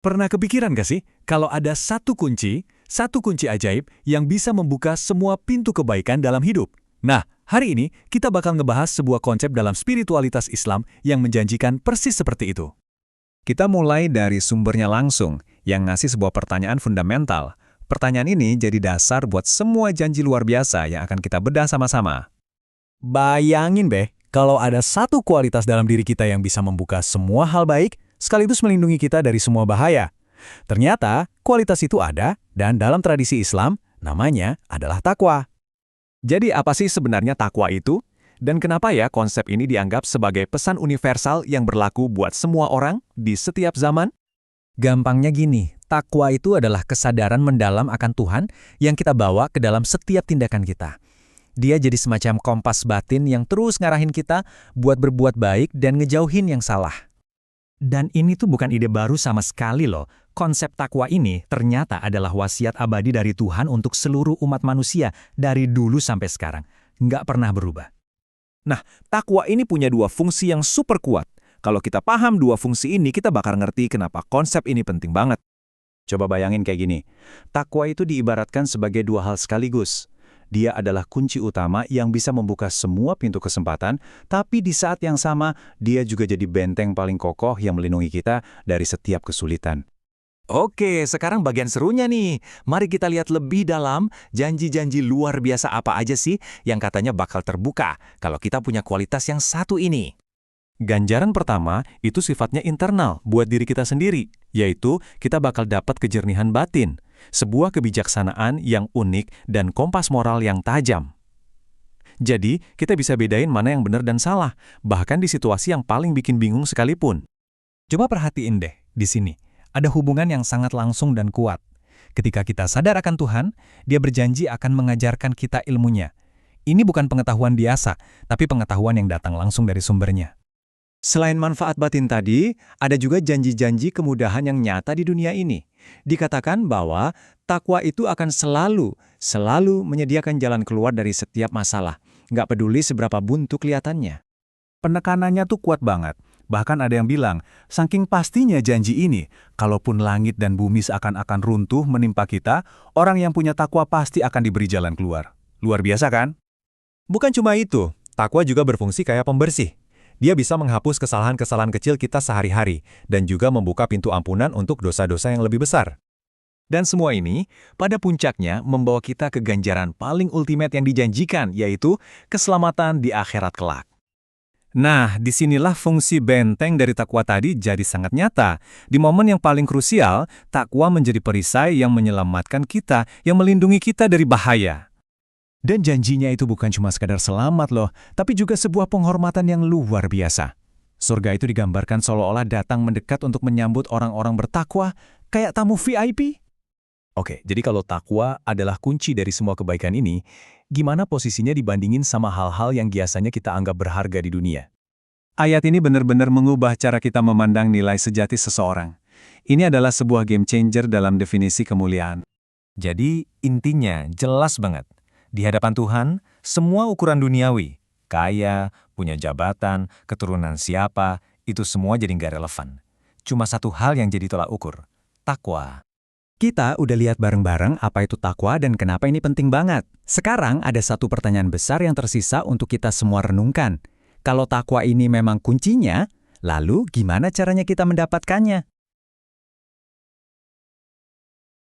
Pernah kepikiran gak sih, kalau ada satu kunci ajaib yang bisa membuka semua pintu kebaikan dalam hidup? Nah, hari ini kita bakal ngebahas sebuah konsep dalam spiritualitas Islam yang menjanjikan persis seperti itu. Kita mulai dari sumbernya langsung, yang ngasih sebuah pertanyaan fundamental. Pertanyaan ini jadi dasar buat semua janji luar biasa yang akan kita bedah sama-sama. Bayangin kalau ada satu kualitas dalam diri kita yang bisa membuka semua hal baik, sekaligus melindungi kita dari semua bahaya. Ternyata, kualitas itu ada, dan dalam tradisi Islam, namanya adalah takwa. Jadi apa sih sebenarnya takwa itu? Dan kenapa ya konsep ini dianggap sebagai pesan universal yang berlaku buat semua orang di setiap zaman? Gampangnya gini, takwa itu adalah kesadaran mendalam akan Tuhan yang kita bawa ke dalam setiap tindakan kita. Dia jadi semacam kompas batin yang terus ngarahin kita buat berbuat baik dan ngejauhin yang salah. Dan ini tuh bukan ide baru sama sekali loh. Konsep takwa ini ternyata adalah wasiat abadi dari Tuhan untuk seluruh umat manusia dari dulu sampai sekarang. Nggak pernah berubah. Nah, takwa ini punya dua fungsi yang super kuat. Kalau kita paham dua fungsi ini, kita bakal ngerti kenapa konsep ini penting banget. Coba bayangin kayak gini. Takwa itu diibaratkan sebagai dua hal sekaligus. Dia adalah kunci utama yang bisa membuka semua pintu kesempatan, tapi di saat yang sama, dia juga jadi benteng paling kokoh yang melindungi kita dari setiap kesulitan. Oke, sekarang bagian serunya nih. Mari kita lihat lebih dalam janji-janji luar biasa apa aja sih yang katanya bakal terbuka kalau kita punya kualitas yang satu ini. Ganjaran pertama itu sifatnya internal buat diri kita sendiri, yaitu kita bakal dapat kejernihan batin, sebuah kebijaksanaan yang unik dan kompas moral yang tajam. Jadi, kita bisa bedain mana yang benar dan salah, bahkan di situasi yang paling bikin bingung sekalipun. Coba perhatiin deh di sini. Ada hubungan yang sangat langsung dan kuat. Ketika kita sadar akan Tuhan, Dia berjanji akan mengajarkan kita ilmunya. Ini bukan pengetahuan biasa, tapi pengetahuan yang datang langsung dari sumbernya. Selain manfaat batin tadi, ada juga janji-janji kemudahan yang nyata di dunia ini. Dikatakan bahwa takwa itu akan selalu menyediakan jalan keluar dari setiap masalah. Nggak peduli seberapa buntu kelihatannya. Penekanannya tuh kuat banget. Bahkan ada yang bilang, saking pastinya janji ini, kalaupun langit dan bumi seakan-akan runtuh menimpa kita, orang yang punya takwa pasti akan diberi jalan keluar. Luar biasa kan? Bukan cuma itu, takwa juga berfungsi kayak pembersih. Dia bisa menghapus kesalahan-kesalahan kecil kita sehari-hari, dan juga membuka pintu ampunan untuk dosa-dosa yang lebih besar. Dan semua ini, pada puncaknya, membawa kita ke ganjaran paling ultimate yang dijanjikan, yaitu keselamatan di akhirat kelak. Nah, disinilah fungsi benteng dari takwa tadi jadi sangat nyata. Di momen yang paling krusial, takwa menjadi perisai yang menyelamatkan kita, yang melindungi kita dari bahaya. Dan janjinya itu bukan cuma sekadar selamat loh, tapi juga sebuah penghormatan yang luar biasa. Surga itu digambarkan seolah-olah datang mendekat untuk menyambut orang-orang bertakwa, kayak tamu VIP. Oke, jadi kalau takwa adalah kunci dari semua kebaikan ini, gimana posisinya dibandingin sama hal-hal yang biasanya kita anggap berharga di dunia? Ayat ini benar-benar mengubah cara kita memandang nilai sejati seseorang. Ini adalah sebuah game changer dalam definisi kemuliaan. Jadi intinya jelas banget. Di hadapan Tuhan, semua ukuran duniawi, kaya, punya jabatan, keturunan siapa, itu semua jadi nggak relevan. Cuma satu hal yang jadi tolak ukur, takwa. Kita udah lihat bareng-bareng apa itu takwa dan kenapa ini penting banget. Sekarang ada satu pertanyaan besar yang tersisa untuk kita semua renungkan. Kalau takwa ini memang kuncinya, lalu gimana caranya kita mendapatkannya?